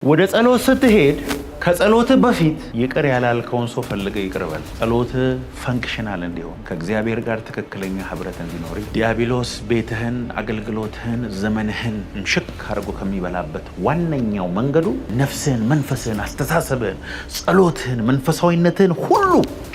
ወደ ጸሎት ስትሄድ ከጸሎት በፊት ይቅር ያላልከውን ሰው ፈልገ ይቅርበል። ጸሎት ፈንክሽናል እንዲሆን ከእግዚአብሔር ጋር ትክክለኛ ህብረት እንዲኖር ዲያብሎስ ቤትህን፣ አገልግሎትህን፣ ዘመንህን ምሽክ አድርጎ ከሚበላበት ዋነኛው መንገዱ ነፍስህን፣ መንፈስህን፣ አስተሳሰብህን፣ ጸሎትህን፣ መንፈሳዊነትህን ሁሉ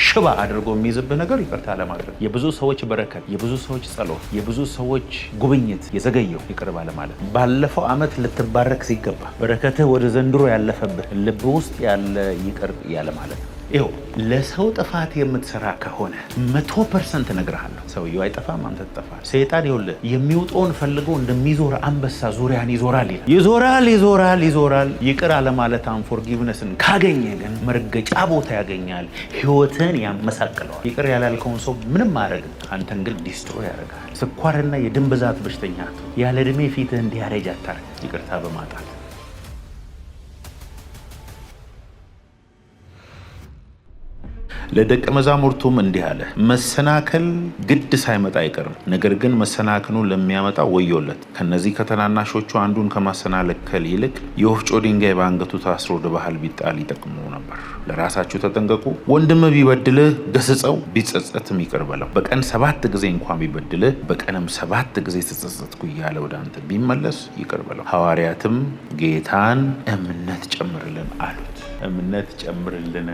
ሽባ አድርጎ የሚይዝብህ ነገር ይቅርታ ለማድረግ የብዙ ሰዎች በረከት፣ የብዙ ሰዎች ጸሎት፣ የብዙ ሰዎች ጉብኝት የዘገየው ይቅር ባለማለት ባለፈው ዓመት ልትባረክ ሲገባ በረከትህ ወደ ዘንድሮ ያለፈብህ ልብ ውስጥ ያለ ይቅር ያለ ማለት ነው። ይኸው ለሰው ጥፋት የምትሰራ ከሆነ 100% እነግርሃለሁ፣ ሰውየው አይጠፋም፣ አንተ ትጠፋለህ። ሰይጣን ይኸውልህ የሚውጠውን ፈልጎ እንደሚዞር አንበሳ ዙሪያን ይዞራል ይላል። ይዞራል። ይቅር አለማለት አንፎርጊቭነስን ካገኘ ግን መርገጫ ቦታ ያገኛል፣ ህይወትን ያመሳቅለዋል። ይቅር ያላልከውን ሰው ምንም አያደርግም፣ አንተን ግን ዲስትሮይ ያደርጋል። ስኳርና የደም ብዛት በሽተኛ ያለ ዕድሜ ፊትህ እንዲያረጅ አታርግ ይቅርታ በማጣት። ለደቀ መዛሙርቱም እንዲህ አለ፣ መሰናከል ግድ ሳይመጣ አይቀርም፣ ነገር ግን መሰናክሉን ለሚያመጣ ወዮለት። ከነዚህ ከተናናሾቹ አንዱን ከማሰናከል ይልቅ የወፍጮ ድንጋይ በአንገቱ ታስሮ ወደ ባህር ቢጣል ይጠቅመው ነበር። ለራሳችሁ ተጠንቀቁ። ወንድም ቢበድልህ ገስጸው፣ ቢጸጸትም ይቅር በለው። በቀን 7 ጊዜ እንኳን ቢበድልህ በቀንም 7 ጊዜ ተጸጸትኩ እያለ ወደ አንተ ቢመለስ ይቅር በለው። ሐዋርያትም ጌታን እምነት ጨምርልን አሉት። እምነት ጨምርልን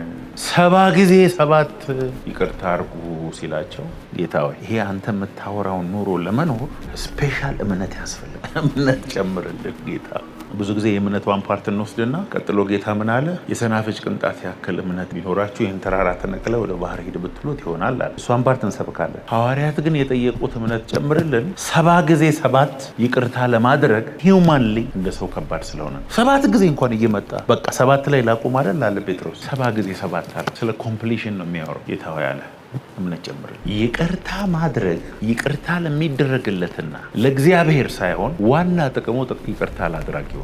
70 ጊዜ 7 ይቅርታ አርጉ ሲላቸው፣ ጌታ ሆይ ይሄ አንተ የምታወራውን ኑሮ ለመኖር ስፔሻል እምነት ያስፈልጋል። እምነት ጨምርልን ጌታ። ብዙ ጊዜ የእምነቷን ፓርት እንወስድና ቀጥሎ ጌታ ምን አለ? የሰናፍጭ ቅንጣት ያክል እምነት ቢኖራችሁ ይህን ተራራ ተነቅለ ወደ ባህር ሂድ ብትሉት ይሆናል አለ። እሷን ፓርት እንሰብካለን። ሐዋርያት ግን የጠየቁት እምነት ጨምርልን 70 ጊዜ 7 ይቅርታ ለማድረግ ሂውማንሊ እንደ ሰው ከባድ ስለሆነ 7 ጊዜ እንኳን እየመጣ በቃ 7 ላይ ላቁም አይደል አለ ጴጥሮስ። 70 ጊዜ 7 አለ። ስለ ኮምፕሊሽን ነው የሚያወራው። ጌታ ሆይ አለ እምነት ጨምርልን። ይቅርታ ማድረግ ይቅርታ ለሚደረግለትና ለእግዚአብሔር ሳይሆን ዋና ጥቅሙ ይቅርታ ላድራጊው።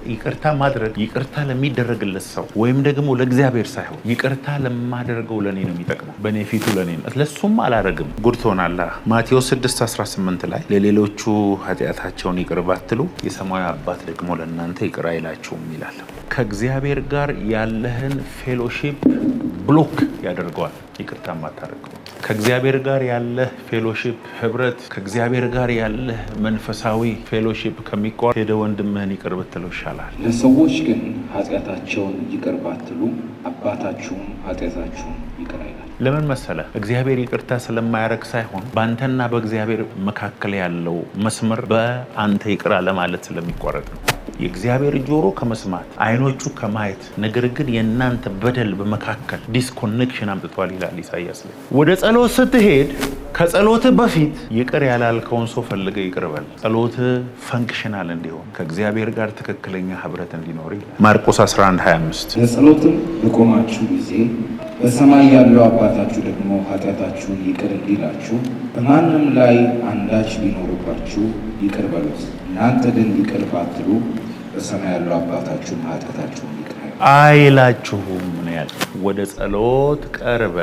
ይቅርታ ማድረግ ይቅርታ ለሚደረግለት ሰው ወይም ደግሞ ለእግዚአብሔር ሳይሆን ይቅርታ ለማደርገው ለኔ ነው የሚጠቅመው፣ በኔፊቱ ለኔ ነው። ለሱም አላረግም ጉድ ትሆናለህ። ማቴዎስ 6:18 ላይ ለሌሎቹ ኃጢአታቸውን ይቅር ባትሉ የሰማያዊ አባት ደግሞ ለእናንተ ይቅር አይላችሁም ይላል። ከእግዚአብሔር ጋር ያለህን ፌሎሺፕ ብሎክ ያደርገዋል ይቅርታ ማታረቀው። ከእግዚአብሔር ጋር ያለህ ፌሎሺፕ ህብረት፣ ከእግዚአብሔር ጋር ያለህ መንፈሳዊ ፌሎሺፕ ከሚቋረጥ ሄደ ወንድምህን ይቅር ብትለው ይሻላል። ለሰዎች ግን ኃጢአታቸውን ይቅር ባትሉ አባታችሁም ኃጢአታችሁን ይቅር አይላል። ለምን መሰለ? እግዚአብሔር ይቅርታ ስለማያረግ ሳይሆን በአንተና በእግዚአብሔር መካከል ያለው መስመር በአንተ ይቅር አለማለት ስለሚቋረጥ ነው። የእግዚአብሔር ጆሮ ከመስማት አይኖቹ ከማየት ነገር ግን የእናንተ በደል በመካከል ዲስኮኔክሽን አምጥቷል ይላል ኢሳይያስ ላይ። ወደ ጸሎት ስትሄድ ከጸሎት በፊት ይቅር ያላልከውን ሰው ፈልገ ይቅርበል። ጸሎት ፈንክሽናል እንዲሆን ከእግዚአብሔር ጋር ትክክለኛ ህብረት እንዲኖር ይላል ማርቆስ 11:25። ለጸሎትም በቆማችሁ ጊዜ በሰማይ ያለው አባታችሁ ደግሞ ኃጢአታችሁን ይቅር እንዲላችሁ በማንም ላይ አንዳች ቢኖርባችሁ ይቅር በሉት። እናንተ ግን ይቅር ባትሉ በሰማይ ያለው አባታችሁን ኃጢአታችሁን ይቅር አይላችሁም ነው ያለው። ወደ ጸሎት ቀርበ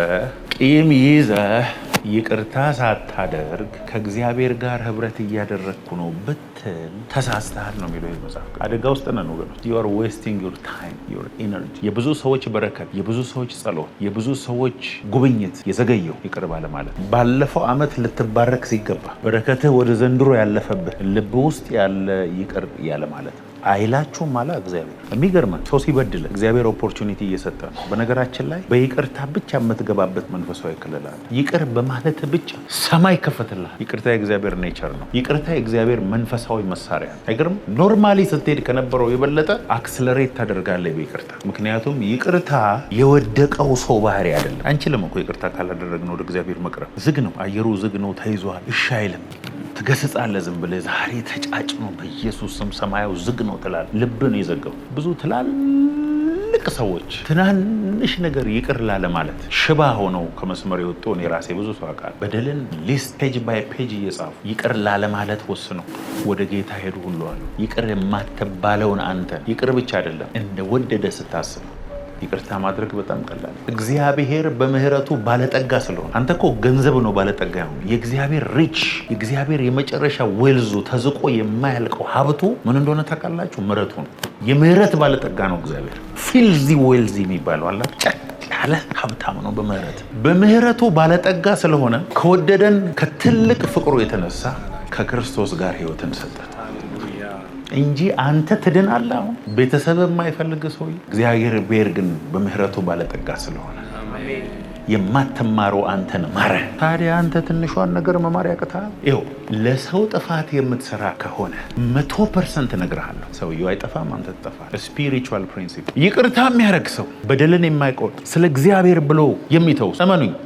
ቂም ይዘህ ይቅርታ ሳታደርግ ከእግዚአብሔር ጋር ህብረት እያደረግኩ ነው ብትል ተሳስተሃል ነው የሚለው መጽሐፍ። አደጋ ውስጥ ነን ወገኖች። you are wasting your time, your energy። የብዙ ሰዎች በረከት፣ የብዙ ሰዎች ጸሎት፣ የብዙ ሰዎች ጉብኝት የዘገየው ይቅር ባለ ማለት ባለፈው ዓመት ልትባረክ ሲገባ በረከትህ ወደ ዘንድሮ ያለፈብህ ልብ ውስጥ ያለ ይቅር ያለ ማለት ነው። አይላችሁም አለ እግዚአብሔር። የሚገርም ሰው ሲበድል እግዚአብሔር ኦፖርቹኒቲ እየሰጠ ነው። በነገራችን ላይ በይቅርታ ብቻ የምትገባበት መንፈሳዊ ክልል አለ። ይቅር በማለት ብቻ ሰማይ ከፈትልሃል። ይቅርታ የእግዚአብሔር ኔቸር ነው። ይቅርታ የእግዚአብሔር መንፈሳዊ መሳሪያ ነው። አይገርም? ኖርማሊ ስትሄድ ከነበረው የበለጠ አክስለሬት ታደርጋለህ በይቅርታ። ምክንያቱም ይቅርታ የወደቀው ሰው ባህሪ አይደለም። አንችልም እኮ ይቅርታ ካላደረግነው ወደ እግዚአብሔር መቅረብ። ዝግ ነው፣ አየሩ ዝግ ነው፣ ተይዟል፣ እሺ አይልም። ትገስጻለህ ዝም ብለህ ዛሬ ተጫጭኖ በኢየሱስ ስም ሰማዩ ዝግ ነው ትላለህ። ልብን የዘጋው ብዙ ትላልቅ ሰዎች ትናንሽ ነገር ይቅር ላለ ማለት ሽባ ሆነው ከመስመር የወጡ እኔ ራሴ ብዙ ሰው አውቃለሁ። በደልን ሊስት ፔጅ ባይ ፔጅ እየጻፉ ይቅር ላለ ማለት ወስነው ወደ ጌታ ሄዱ ሁሉ አሉ። ይቅር የማትባለውን አንተ ይቅር ብቻ አይደለም እንደ ወደደ ስታስብ ይቅርታ ማድረግ በጣም ቀላል። እግዚአብሔር በምህረቱ ባለጠጋ ስለሆነ አንተ እኮ ገንዘብ ነው ባለጠጋ ነው። የእግዚአብሔር ሪች የእግዚአብሔር የመጨረሻ ዌልዙ ተዝቆ የማያልቀው ሀብቱ ምን እንደሆነ ታውቃላችሁ? ምህረቱ ነው። የምህረት ባለጠጋ ነው እግዚአብሔር። ፊልዚ ዌልዚ የሚባለው አለ ያለ ሀብታም ነው በምህረቱ ባለጠጋ ስለሆነ ከወደደን ከትልቅ ፍቅሩ የተነሳ ከክርስቶስ ጋር ህይወትን ሰጠን እንጂ አንተ ትድናለህ። አሁን ቤተሰብ የማይፈልግ ሰው እግዚአብሔር ግን በምህረቱ ባለጠጋ ስለሆነ የማትማረው አንተን ማረ። ታዲያ አንተ ትንሿን ነገር መማር ያቅታል? ይኸው ለሰው ጥፋት የምትሰራ ከሆነ 100% እነግርሃለሁ፣ ሰውየው አይጠፋም፣ አንተ ትጠፋለህ። ስፒሪቹዋል ፕሪንሲፕል። ይቅርታ የሚያደርግ ሰው በደልን የማይቆጥ ስለ እግዚአብሔር ብሎ የሚተው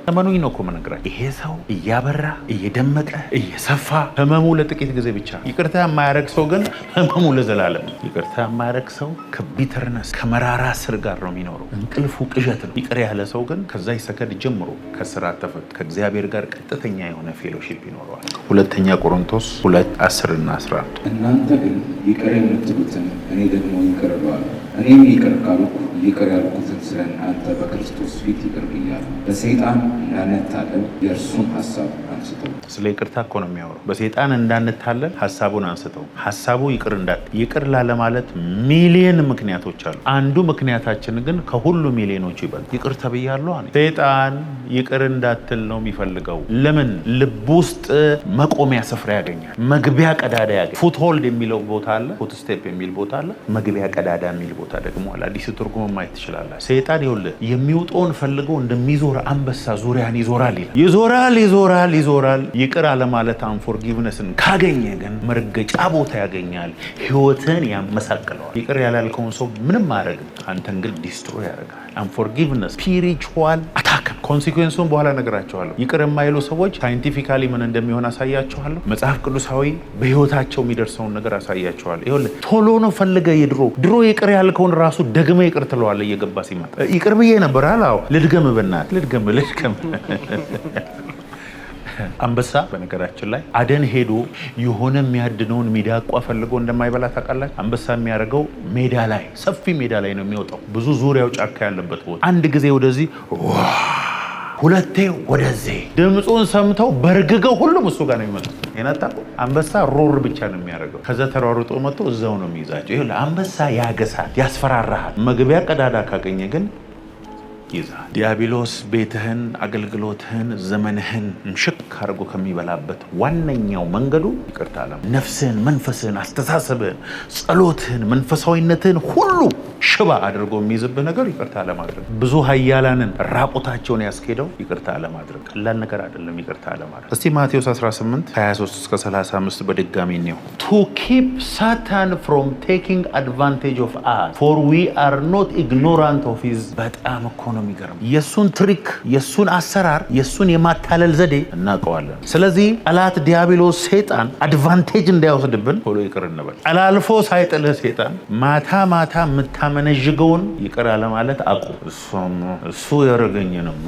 እመኑኝ ነው እኮ የምነግራችሁ። ይሄ ሰው እያበራ እየደመቀ እየሰፋ ህመሙ ለጥቂት ጊዜ ብቻ። ይቅርታ የማያደርግ ሰው ግን ህመሙ ለዘላለም። ይቅርታ የማያደርግ ሰው ከቢተርነስ ከመራራ ስር ጋር ነው የሚኖረው። እንቅልፉ ቅዠት ነው። ይቅር ያለ ሰው ግን ከዛ ይሰከድ ጀምሮ ከስራት ተፈት ከእግዚአብሔር ጋር ቀጥተኛ የሆነ ፌሎሺፕ ይኖረዋል። ሁለተኛ ቆሮንቶስ 2:10-11 እናንተ ግን ይቅር የምትሉትን እኔ ደግሞ ይቅር እለዋለሁ። እኔም ይቅር ካልኩ ይቅር ያልኩትን ስለ እናንተ በክርስቶስ ፊት ይቅር ብያለሁ። በሰይጣን እንዳንታለል የእርሱን ሀሳብ አንስተው። ስለ ይቅርታ እኮ ነው የሚያወራው። በሰይጣን እንዳንታለል ሀሳቡን አንስተው። ሀሳቡ ይቅር ላለ ማለት ሚሊየን ምክንያቶች አሉ። አንዱ ምክንያታችን ግን ከሁሉ ሚሊዮኖች ይበልጥ ይቅር ተብያለሁ አለ። ሰይጣን ይቅር እንዳትል ነው የሚፈልገው። ለምን? ልብ ውስጥ መቆሚያ ስፍራ ያገኛል፣ መግቢያ ቀዳዳ ያገኛል። ፉትሆልድ የሚለው ቦታ አለ፣ ፉትስቴፕ የሚል ቦታ አለ፣ መግቢያ ቀዳዳ የሚል ቦታ ደግሞ አለ። አዲስ ትርጉም ማየት ትችላላችሁ። ሰይጣን ይኸውልህ የሚውጠውን ፈልገው እንደሚዞር አንበሳ ዙሪያን ይዞራል ይላል። ይዞራል። ይቅር አለማለት አንፎርጊቭነስን ካገኘ ግን መርገጫ ቦታ ያገኛል፣ ህይወትን ያመሳቅለዋል። ይቅር ያላልከውን ሰው ምንም አያደርግም፣ አንተን ግን ዲስትሮይ ያደርጋል። አንፎርጊቭነስ ስፒሪቹዋል አታክ። ኮንሲኩዌንሱን በኋላ እነግራቸዋለሁ። ይቅር የማይሉ ሰዎች ሳይንቲፊካሊ ምን እንደሚሆን አሳያቸዋለሁ። መጽሐፍ ቅዱሳዊ በህይወታቸው የሚደርሰውን ነገር አሳያቸዋለሁ። ይኸውልህ ቶሎ ነው ፈልገህ ድሮ ይቅር ያልከውን ራሱ ደግመ ይቅር ትለዋለህ። እየገባ ሲመጣ ይቅር ብዬ ነበር አላው ልድገም አንበሳ በነገራችን ላይ አደን ሄዶ የሆነ የሚያድነውን ሚዳቋ ፈልጎ እንደማይበላ ታውቃላችሁ። አንበሳ የሚያደርገው ሜዳ ላይ ሰፊ ሜዳ ላይ ነው የሚወጣው፣ ብዙ ዙሪያው ጫካ ያለበት ቦታ። አንድ ጊዜ ወደዚህ ሁለቴ ወደዚህ ድምፁን ሰምተው በርግገው ሁሉም እሱ ጋር ነው የሚመጡት። የነጣቁ አንበሳ ሮር ብቻ ነው የሚያደርገው። ከዛ ተሯሩጦ መጥቶ እዛው ነው የሚይዛቸው። ይሄ አንበሳ ያገሳል፣ ያስፈራራሃል። መግቢያ ቀዳዳ ካገኘ ግን ይዛል። ዲያብሎስ ቤትህን፣ አገልግሎትህን፣ ዘመንህን ምሽክ አድርጎ ከሚበላበት ዋነኛው መንገዱ ይቅርታ አለም። ነፍስህን፣ መንፈስህን፣ አስተሳሰብህን፣ ጸሎትህን፣ መንፈሳዊነትህን ሁሉ ሽባ አድርጎ የሚይዝብህ ነገር ይቅርታ አለማድረግ። ብዙ ኃያላንን ራቁታቸውን ያስኬደው ይቅርታ አለማድረግ። ቀላል ነገር አይደለም ይቅርታ አለማድረግ። እስቲ ማቴዎስ 18:23-35 በድጋሚ ነው። To keep Satan from taking advantage of us, for we are not ignorant of his. በጣም እኮ ነው የሚገርም። የሱን ትሪክ፣ የሱን አሰራር፣ የሱን የማታለል ዘዴ እናውቀዋለን። ስለዚህ ጠላት ዲያብሎስ ሰይጣን አድቫንቴጅ እንዳይወስድብን ቶሎ ይቅር እንበል። አላልፎ ሳይጥልህ ሰይጣን ማታ የምታመነዥገውን ይቅር አለማለት አቁም። እሱ ያረገኝንማ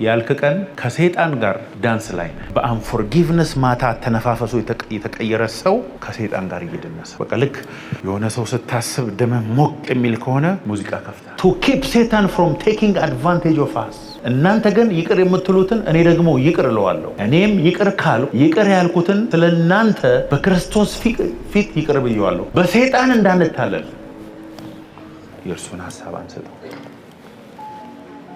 ያልክ ቀን ከሰይጣን ጋር ዳንስ ላይ ነህ። በአንፎርጊቭነስ ማታ ተነፋፈሱ የተቀየረ ሰው ከሰይጣን ጋር እየደነሰ በቃ ልክ የሆነ ሰው ስታስብ ደመ ሞቅ የሚል ከሆነ ሙዚቃ ከፍታ to keep Satan from taking advantage of us። እናንተ ግን ይቅር የምትሉትን እኔ ደግሞ ይቅር እለዋለሁ። እኔም ይቅር ካሉ ይቅር ያልኩትን ስለናንተ በክርስቶስ ፊት ይቅር ብየዋለሁ። በሰይጣን እንዳንታለል የእርሱን ሐሳብ አንሰጠው።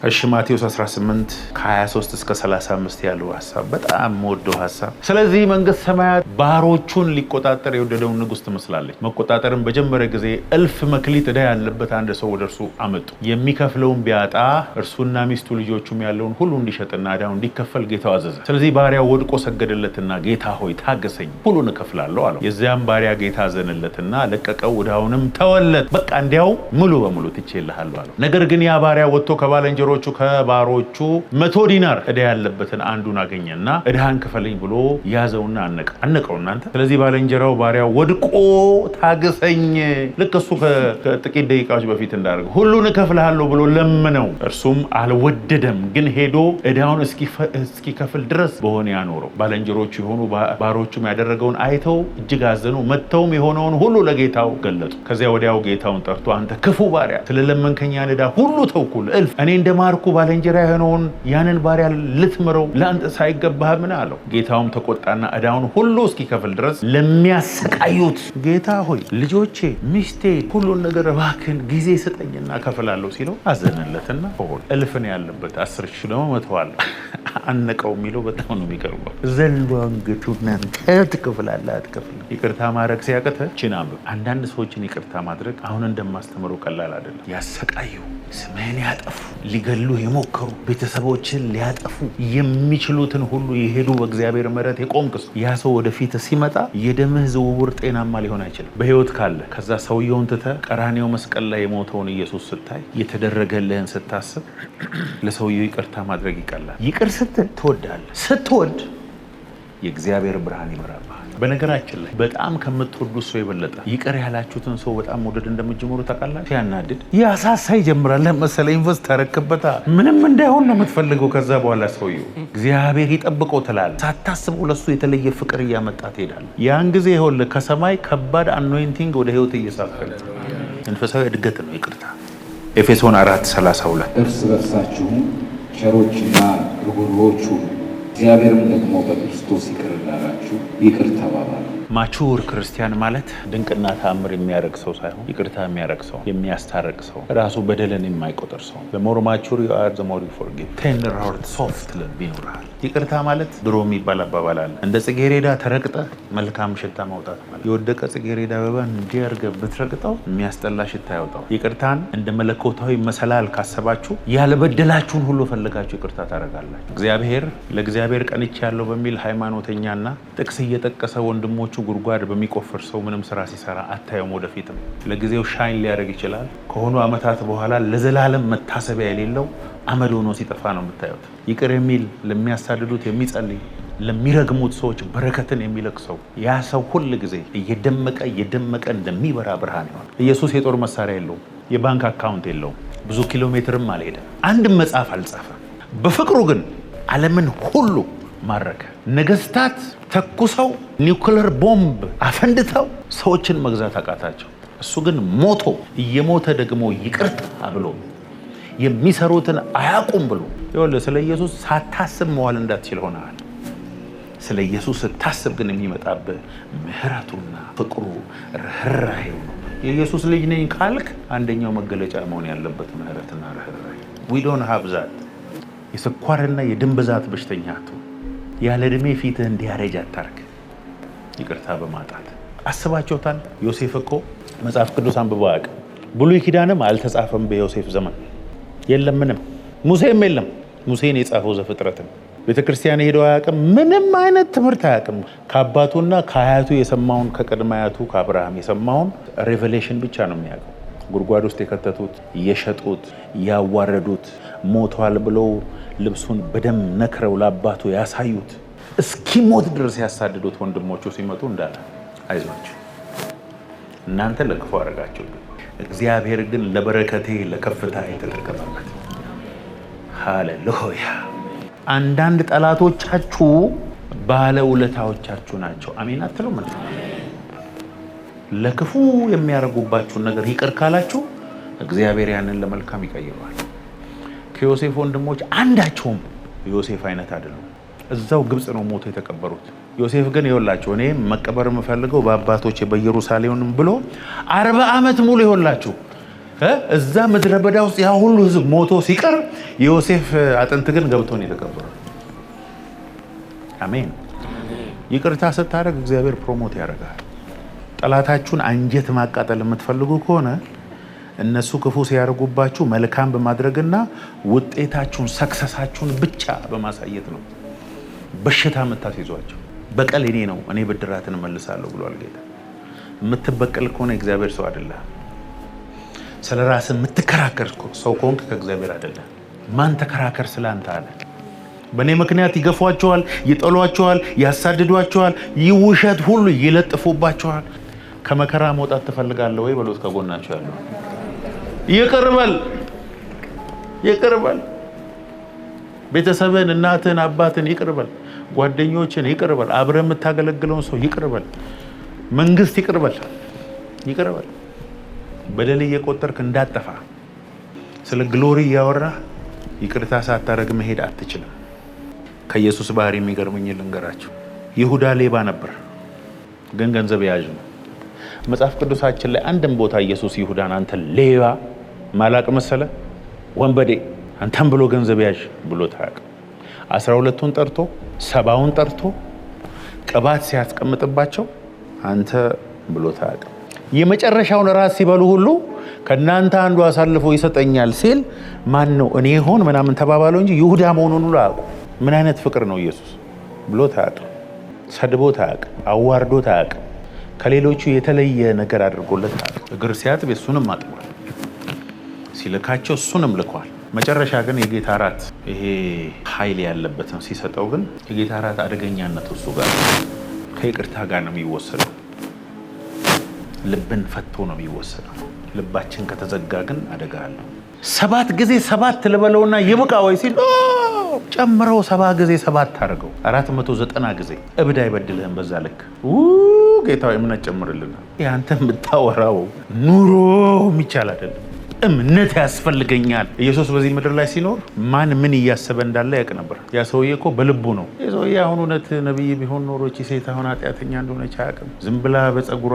እሺ ማቴዎስ 18:23-35 ያለው ሐሳብ በጣም ወደው ሐሳብ። ስለዚህ መንግስት ሰማያት ባሮቹን ሊቆጣጠር የወደደውን ንጉስ ትመስላለች። መቆጣጠርን በጀመረ ጊዜ እልፍ መክሊት ዕዳ ያለበት አንድ ሰው ወደርሱ አመጡ። የሚከፍለውን ቢያጣ እርሱና ሚስቱ ልጆቹም ያለውን ሁሉ እንዲሸጥና ዕዳውን እንዲከፈል ጌታው አዘዘ። ስለዚህ ባሪያው ወድቆ ሰገደለትና ጌታ ሆይ ታገሰኝ፣ ሁሉን እከፍላለሁ አለው። የዚያም ባሪያ ጌታ አዘነለትና ለቀቀው፣ ዕዳውንም ተወለት። በቃ እንዲያው ሙሉ በሙሉ ትቼልሃለሁ አለው። ነገር ግን ያ ባሪያ ወጥቶ ከባልንጀሮቹ ባልንጀሮቹ ከባሮቹ 100 ዲናር ዕዳ ያለበትን አንዱን አገኘና ዕዳህን ክፈልኝ ብሎ ያዘውና አነቀው እናንተ። ስለዚህ ባልንጀራው ባሪያው ወድቆ ታገሰኝ፣ ልክ እሱ ከጥቂት ደቂቃዎች በፊት እንዳደረገው ሁሉን እከፍልሃለሁ ብሎ ለመነው። እርሱም አልወደደም፣ ግን ሄዶ ዕዳውን እስኪከፍል ድረስ በሆነ ያኖረው። ባልንጀሮቹ የሆኑ ባሮቹም ያደረገውን አይተው እጅግ አዘኑ። መጥተውም የሆነውን ሁሉ ለጌታው ገለጡ። ከዚያ ወዲያው ጌታውን ጠርቶ አንተ ክፉ ባሪያ፣ ስለለመንከኝ ያን ዕዳ ሁሉ ተውኩልህ። እልፍ እኔ እንደማርኩ ባልንጀራ የሆነውን ያንን ባሪያ ልትምረው ለአንተ ሳይገባህምን አለው። ጌታውም ተቆጣና ዕዳውን ሁሉ እስኪከፍል ድረስ ለሚያሰቃዩት ጌታ ሆይ ልጆቼ፣ ሚስቴ፣ ሁሉን ነገር እባክህን ጊዜ ስጠኝና እከፍላለሁ ሲለው አዘነለትና እልፍን ያለበት 10 ሺህ ደግሞ መተዋል አነቀው የሚለው በጣም ነው የሚቀርበው። ዘሎ አንገቱን አንተ ትከፍላለህ አትከፍልም። ይቅርታ ማድረግ ሲያቅተ ችናም አንዳንድ ሰዎችን ይቅርታ ማድረግ አሁን እንደማስተምረው ቀላል አይደለም። ያሰቃዩ፣ ስምህን ያጠፉ፣ ሊገሉ የሞከሩ ቤተሰቦችን ሊያጠፉ የሚችሉትን ሁሉ የሄዱ በእግዚአብሔር ምሕረት የቆምክስ ያ ሰው ወደፊት ሲመጣ የደምህ ዝውውር ጤናማ ሊሆን አይችልም። በህይወት ካለ ከዛ ሰውየውን ትተህ ቀራኔው መስቀል ላይ የሞተውን ኢየሱስ ስታይ የተደረገልህን ስታስብ ለሰውየው ይቅርታ ማድረግ ይቀላል። ይቅር ስትል ትወዳለህ። ስትወድ የእግዚአብሔር ብርሃን ይመራብሃል። በነገራችን ላይ በጣም ከምትወዱት ሰው የበለጠ ይቅር ያላችሁትን ሰው በጣም መውደድ እንደምትጀምሩ ታውቃላችሁ። ሲያናድድ ያሳሳ ይጀምራል መሰለህ። ኢንቨስት ታረክበታ ምንም እንዳይሆን ነው የምትፈልገው። ከዛ በኋላ ሰውየው እግዚአብሔር ይጠብቀው ትላለህ። ሳታስበው ለሱ የተለየ ፍቅር እያመጣ ትሄዳለህ። ያን ጊዜ ይኸውልህ ከሰማይ ከባድ አኖይንቲንግ ወደ ህይወት እየሳፈረ መንፈሳዊ እድገት ነው ይቅርታ። ኤፌሶን 4:32 እርስ በርሳችሁ ቸሮችና ርኅሩኆች ሁኑ፣ እግዚአብሔርም ደግሞ በክርስቶስ ይቅር እንዳላችሁ ይቅር ተባባሉ። ማቹር ክርስቲያን ማለት ድንቅና ተአምር የሚያደርግ ሰው ሳይሆን ይቅርታ የሚያደርግ ሰው፣ የሚያስታርቅ ሰው፣ ራሱ በደልን የማይቆጥር ሰው። the more mature you are the more you forgive። tender heart soft ልብ ይኖርሃል። ይቅርታ ማለት ድሮ የሚባል አባባል አለ፣ እንደ ጽጌረዳ ተረግጠ መልካም ሽታ ማውጣት ማለት። የወደቀ ጽጌረዳ አበባ እንዲያርገ ብትረግጠው የሚያስጠላ ሽታ ያወጣው። ይቅርታን እንደ መለኮታዊ መሰላል ካሰባችሁ ያልበደላችሁን ሁሉ ፈልጋችሁ ይቅርታ ታደርጋላችሁ። እግዚአብሔር ለእግዚአብሔር ቀንቼ ያለው በሚል ሃይማኖተኛና ጥቅስ እየጠቀሰ ወንድሞቹ ጉድጓድ በሚቆፍር ሰው ምንም ስራ ሲሰራ አታየውም። ወደፊትም ለጊዜው ሻይን ሊያደርግ ይችላል። ከሆኑ ዓመታት በኋላ ለዘላለም መታሰቢያ የሌለው አመድ ሆኖ ሲጠፋ ነው የምታዩት። ይቅር የሚል ለሚያሳድዱት የሚጸልይ ለሚረግሙት ሰዎች በረከትን የሚለቅ ሰው ያ ሰው ሁል ጊዜ እየደመቀ እንደሚበራ ብርሃን ይሆናል። ኢየሱስ የጦር መሳሪያ የለውም፣ የባንክ አካውንት የለውም፣ ብዙ ኪሎ ሜትርም አልሄደም፣ አንድም መጽሐፍ አልጻፈም። በፍቅሩ ግን ዓለምን ሁሉ ማረከ። ነገስታት ተኩሰው ኒውክለር ቦምብ አፈንድተው ሰዎችን መግዛት አቃታቸው። እሱ ግን ሞቶ እየሞተ ደግሞ ይቅርታ ብሎ የሚሰሩትን አያቁም ብሎ ይኸውልህ። ስለ ኢየሱስ ሳታስብ መዋል እንዳትችል ሆነሃል። ስለ ኢየሱስ ስታስብ ግን የሚመጣብህ ምህረቱና ፍቅሩ ርኅራኄው ነው። የኢየሱስ ልጅ ነኝ ካልክ አንደኛው መገለጫ መሆን ያለበት ምህረትና ርኅራኄ። we don't have that። የስኳርና የደም ብዛት በሽተኛ አትሁን። ያለ ዕድሜ ፊትህ እንዲያረጅ አታርግ። ይቅርታ በማጣት አስባቸውታል። ዮሴፍ እኮ መጽሐፍ ቅዱስ አንብቦ አያውቅም። ብሉይ ኪዳንም አልተጻፈም በዮሴፍ ዘመን የለም፣ ምንም ሙሴም የለም። ሙሴን የጻፈው ዘፍጥረትን። ቤተክርስቲያን ሄዶ አያውቅም። ምንም አይነት ትምህርት አያውቅም። ከአባቱና ከአያቱ የሰማውን ከቅድመ አያቱ ከአብርሃም የሰማውን ሬቨሌሽን ብቻ ነው የሚያውቀው። ጉድጓድ ውስጥ የከተቱት፣ የሸጡት፣ ያዋረዱት፣ ሞቷል ብለው ልብሱን በደም ነክረው ለአባቱ ያሳዩት፣ እስኪሞት ድረስ ያሳድዱት ወንድሞቹ ሲመጡ እንዳለ አይዟችሁ እናንተ ለክፉ አደረጋችሁ፣ እግዚአብሔር ግን ለበረከቴ ለከፍታ የተጠቀመበት። ሃሌሉያ። አንዳንድ ጠላቶቻችሁ ባለውለታዎቻችሁ ናቸው። አሜን አትሉም? ለክፉ የሚያደርጉባችሁን ነገር ይቅር ካላችሁ እግዚአብሔር ያንን ለመልካም ይቀይረዋል። ከዮሴፍ ወንድሞች አንዳቸውም ዮሴፍ አይነት አይደሉም። እዛው ግብጽ ነው ሞቶ የተቀበሩት። ዮሴፍ ግን ይኸውላችሁ እኔ መቀበር የምፈልገው በአባቶቼ በኢየሩሳሌም ብሎ 40 ዓመት ሙሉ ይኸውላችሁ እዛ ምድረ በዳ ውስጥ ያ ሁሉ ሕዝብ ሞቶ ሲቀር የዮሴፍ አጥንት ግን ገብቶ ነው የተቀበረው። አሜን። ይቅርታ ስታደርግ እግዚአብሔር ፕሮሞት ያደርጋል። ጠላታችሁን አንጀት ማቃጠል የምትፈልጉ ከሆነ እነሱ ክፉ ሲያደርጉባችሁ መልካም በማድረግና ውጤታችሁን ሰክሰሳችሁን ብቻ በማሳየት ነው በሽታ የምታስይዟቸው። በቀል እኔ ነው፣ እኔ ብድራትን እመልሳለሁ ብሏል ጌታ። የምትበቀል ከሆነ እግዚአብሔር ሰው አይደለም። ስለ ራስህ የምትከራከር ሰው ከሆንክ ከእግዚአብሔር አይደለም። ማን ተከራከር ስላንተ አለ። በእኔ ምክንያት ይገፏቸዋል፣ ይጠሏቸዋል፣ ያሳድዷቸዋል፣ ይውሸት ሁሉ ይለጥፉባቸዋል። ከመከራ መውጣት ትፈልጋለህ ወይ በሉት ከጎናቸው ያለው። ይቅርበል። ቤተሰብን፣ እናትን፣ አባትን ይቅርበል። ጓደኞችን ይቅርበል። አብረህ የምታገለግለውን ሰው ይቅርበል። መንግስት ይቅርበል። በደል እየቆጠርክ እንዳጠፋ ስለ ግሎሪ እያወራ ይቅርታ ሳታረግ መሄድ አትችልም። ከኢየሱስ ባህሪ የሚገርመኝ ልንገራቸው። ይሁዳ ሌባ ነበር፣ ግን ገንዘብ ያዥ ነው። መጽሐፍ ቅዱሳችን ላይ አንድም ቦታ ኢየሱስ ይሁዳን አንተ ሌባ ማላቅ መሰለ ወንበዴ አንተም ብሎ ገንዘብ ያዥ ብሎ ታያቅ 12ቱን ጠርቶ 70ውን ጠርቶ ቅባት ሲያስቀምጥባቸው አንተ ብሎ ታያቅ። የመጨረሻውን ራስ ሲበሉ ሁሉ ከናንተ አንዱ አሳልፎ ይሰጠኛል ሲል ማን ነው እኔ ሆን ምናምን ተባባለው እንጂ ይሁዳ መሆኑን ሁሉ አያውቁ። ምን አይነት ፍቅር ነው ኢየሱስ ብሎ ታያቅ። ሰድቦ ታያቅ፣ አዋርዶ ታያቅ፣ ከሌሎቹ የተለየ ነገር አድርጎለት ታያቅ። እግር ሲያጥብ እሱንም አጥቧል፣ ሲልካቸው እሱንም ልኳል። መጨረሻ ግን የጌታ እራት ይሄ ኃይል ያለበትን ሲሰጠው ግን የጌታ እራት አደገኛነት እሱ ጋር ከይቅርታ ጋር ነው የሚወሰደው። ልብን ፈቶ ነው የሚወሰደው። ልባችን ከተዘጋ ግን አደጋ አለው። 7 ጊዜ 7 ልበለውና ይብቃ ወይ ሲል ጨምረው 7 ጊዜ 7 አድርገው 490 ጊዜ እብድ አይበድልህም። በዛ ልክ ጌታው እምነት ጨምርልና ያንተ የምታወራው ኑሮ የሚቻል አይደለም። እምነት ያስፈልገኛል። ኢየሱስ በዚህ ምድር ላይ ሲኖር ማን ምን እያሰበ እንዳለ ያውቅ ነበር። ያ ሰውዬ እኮ በልቡ ነው። የሰውዬ አሁን እውነት ነብይ ቢሆን ኖሮ እቺ ሴት አሁን ኃጢአተኛ እንደሆነች አያውቅም። ዝም ብላ በፀጉሯ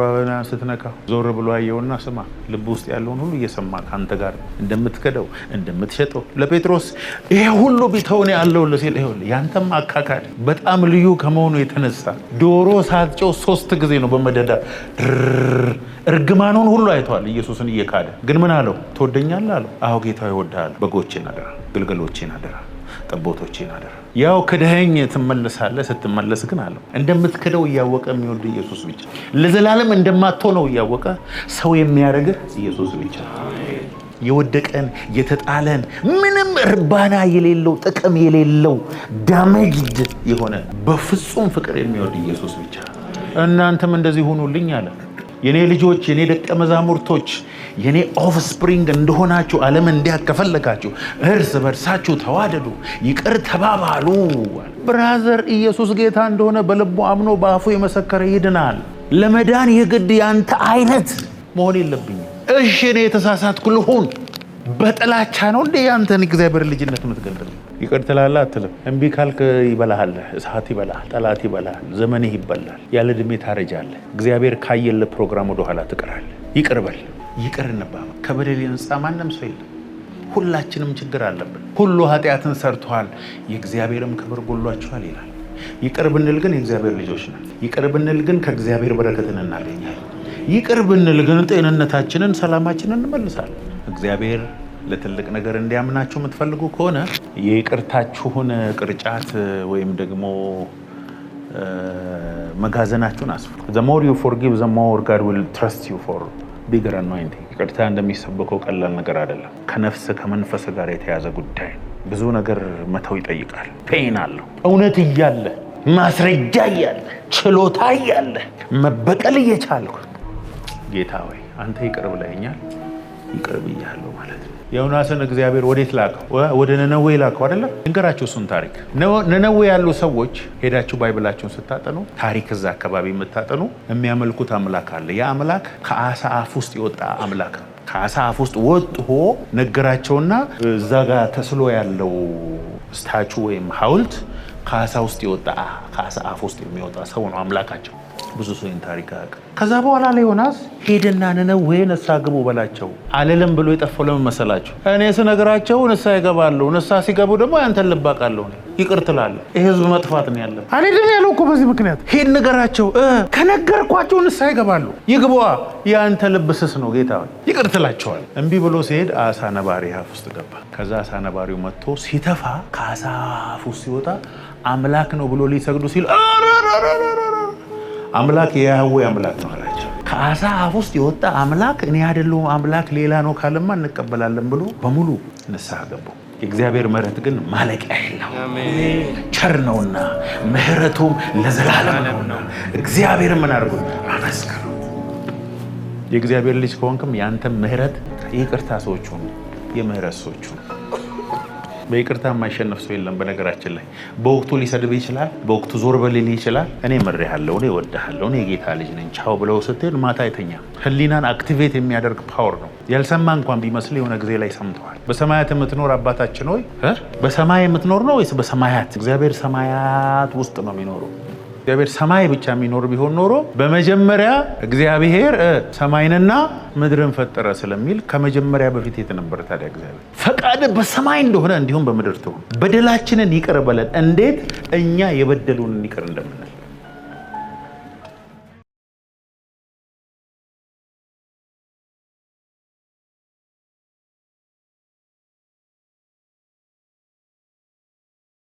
ስትነካው ዞር ብሎ አየውና ስማ፣ ልብ ውስጥ ያለውን ሁሉ እየሰማ ከአንተ ጋር እንደምትከደው እንደምትሸጠው ለጴጥሮስ ይሄ ሁሉ ቢተውን ያለው ለሲል ይሁን ያንተም አካካድ በጣም ልዩ ከመሆኑ የተነሳ ዶሮ ሳትጨው 3 ጊዜ ነው በመደዳ እርግማኑን ሁሉ አይተዋል። ኢየሱስን እየካደ ግን ምን አለው? ትወደኛለህ አለው። አዎ ጌታ ይወድሃል። በጎቼን አደራ፣ ግልገሎቼን አደራ፣ ጠቦቶቼን አደራ። ያው ክደኸኝ ትመለሳለህ። ስትመለስ ግን አለው እንደምትክደው እያወቀ የሚወድ ኢየሱስ ብቻ፣ ለዘላለም እንደማትሆነው እያወቀ ሰው የሚያደርግህ ኢየሱስ ብቻ። የወደቀን የተጣለን ምንም እርባና የሌለው ጥቅም የሌለው ዳሜጅድ የሆነ በፍጹም ፍቅር የሚወድ ኢየሱስ ብቻ። እናንተም እንደዚህ ሁኑልኝ አለ። የኔ ልጆች፣ የኔ ደቀ መዛሙርቶች፣ የኔ ኦፍስፕሪንግ እንደሆናችሁ ዓለም እንዲያውቅ ከፈለጋችሁ እርስ በርሳችሁ ተዋደዱ፣ ይቅር ተባባሉ። ብራዘር ኢየሱስ ጌታ እንደሆነ በልቡ አምኖ በአፉ የመሰከረ ይድናል። ለመዳን የግድ ያንተ አይነት መሆን የለብኝም። እሺ እኔ የተሳሳትኩ ልሁን። በጥላቻ ነው እንዴ ያንተን እግዚአብሔር ልጅነት የምትገልጥ? ይቅር ትላለህ አትልም? እምቢ ካልክ ይበላሃል፣ እሳት ይበላሃል፣ ጠላት ይበላሃል፣ ዘመንህ ይበላል፣ ያለ ዕድሜ ታረጃለህ። እግዚአብሔር ካየልህ ፕሮግራም ወደኋላ ትቀራለህ። ይቅር በል፣ ይቅር እንባባል። ከበደል የነጻ ማንም ሰው የለም። ሁላችንም ችግር አለብን። ሁሉ ኃጢአትን ሰርተዋል፣ የእግዚአብሔርም ክብር ጎሏቸዋል ይላል። ይቅር ብንል ግን የእግዚአብሔር ልጆች ነን። ይቅር ብንል ግን ከእግዚአብሔር በረከትን እናገኛለን። ይቅር ብንል ግን ጤንነታችንን፣ ሰላማችንን እንመልሳለን። እግዚአብሔር ለትልቅ ነገር እንዲያምናችሁ የምትፈልጉ ከሆነ የይቅርታችሁን ቅርጫት ወይም ደግሞ መጋዘናችሁን አስፉ። the more you forgive the more God will trust you for bigger anointing። ይቅርታ እንደሚሰበከው ቀላል ነገር አይደለም። ከነፍስ ከመንፈስ ጋር የተያዘ ጉዳይ፣ ብዙ ነገር መተው ይጠይቃል። ፔን አለው። እውነት እያለ ማስረጃ እያለ ችሎታ እያለ መበቀል እየቻልኩ ጌታ ሆይ አንተ ይቅር ብለኸኛል፣ ይቅር ብያለሁ ማለት ነው። ዮናስን እግዚአብሔር ወዴት ላከው? ወደ ነነዌ ላከው አይደለም? እንገራችሁ እሱን ታሪክ። ነነዌ ያሉ ሰዎች ሄዳችሁ ባይብላችሁን ስታጠኑ፣ ታሪክ እዛ አካባቢ የምታጠኑ የሚያመልኩት አምላክ አለ። ያ አምላክ ከአሳ አፍ ውስጥ የወጣ አምላክ ነው። ከአሳ አፍ ውስጥ ወጥቶ ነገራቸውና እዛ ጋር ተስሎ ያለው ስታቹ ወይም ሐውልት ከአሳ ውስጥ የወጣ ከአሳ አፍ ውስጥ የሚወጣ ሰው ነው አምላካቸው። ብዙ ሰው ታሪክ አያውቅም። ከዛ በኋላ ላይ ዮናስ ሄደና ነነዌ ንስሐ ግቡ በላቸው አለለም ብሎ የጠፋው ለምን መሰላችሁ? እኔ ስነግራቸው ንስሐ ይገባሉ፣ ንስሐ ሲገቡ ደግሞ ያንተን ልብ አውቃለሁ፣ ይቅር ትላለህ። ይህ ህዝብ መጥፋት ነው ያለው አልሄድም ያለው እኮ በዚህ ምክንያት። ሄድ ንገራቸው፣ ከነገርኳቸው ንስሐ ይገባሉ። ይግቧ፣ የአንተ ልብ ስስ ነው ጌታ፣ ይቅር ትላቸዋል። እምቢ ብሎ ሲሄድ አሳ ነባሪ አፍ ውስጥ ገባ። ከዛ አሳ ነባሪው መጥቶ ሲተፋ ከአሳ አፍ ውስጥ ሲወጣ አምላክ ነው ብሎ ሊሰግዱ ሲል አምላክ የያህዌ አምላክ ነው አላቸው። ከአሳ አፍ ውስጥ የወጣ አምላክ እኔ አይደለሁም አምላክ ሌላ ነው ካለማ እንቀበላለን ብሎ በሙሉ ንስሐ ገቡ። የእግዚአብሔር ምሕረት ግን ማለቂያ የለውም። ቸር ነውና ምሕረቱም ለዘላለም ነውና እግዚአብሔር ምን አድርጉ አመስግኑ። የእግዚአብሔር ልጅ ከሆንክም ያንተም ምሕረት ይቅርታ ሰዎች ሁኑ፣ የምሕረት ሰዎች ሁኑ። በይቅርታ የማይሸነፍ ሰው የለም። በነገራችን ላይ በወቅቱ ሊሰድብ ይችላል፣ በወቅቱ ዞር በልል ይችላል። እኔ መሬሃለሁ፣ እኔ እወድሃለሁ፣ እኔ የጌታ ልጅ ነኝ ቻው ብለው ስትል ማታ አይተኛ። ህሊናን አክቲቬት የሚያደርግ ፓወር ነው። ያልሰማ እንኳን ቢመስል የሆነ ጊዜ ላይ ሰምተዋል። በሰማያት የምትኖር አባታችን ሆይ፣ በሰማይ የምትኖር ነው ወይስ በሰማያት? እግዚአብሔር ሰማያት ውስጥ ነው የሚኖረው። እግዚአብሔር ሰማይ ብቻ የሚኖር ቢሆን ኖሮ በመጀመሪያ እግዚአብሔር ሰማይንና ምድርን ፈጠረ ስለሚል ከመጀመሪያ በፊት የት ነበር ታዲያ? እግዚአብሔር ፈቃድ በሰማይ እንደሆነ እንዲሁም በምድር ትሁን። በደላችንን ይቅር በለን እንዴት እኛ የበደሉንን ይቅር እንደምንል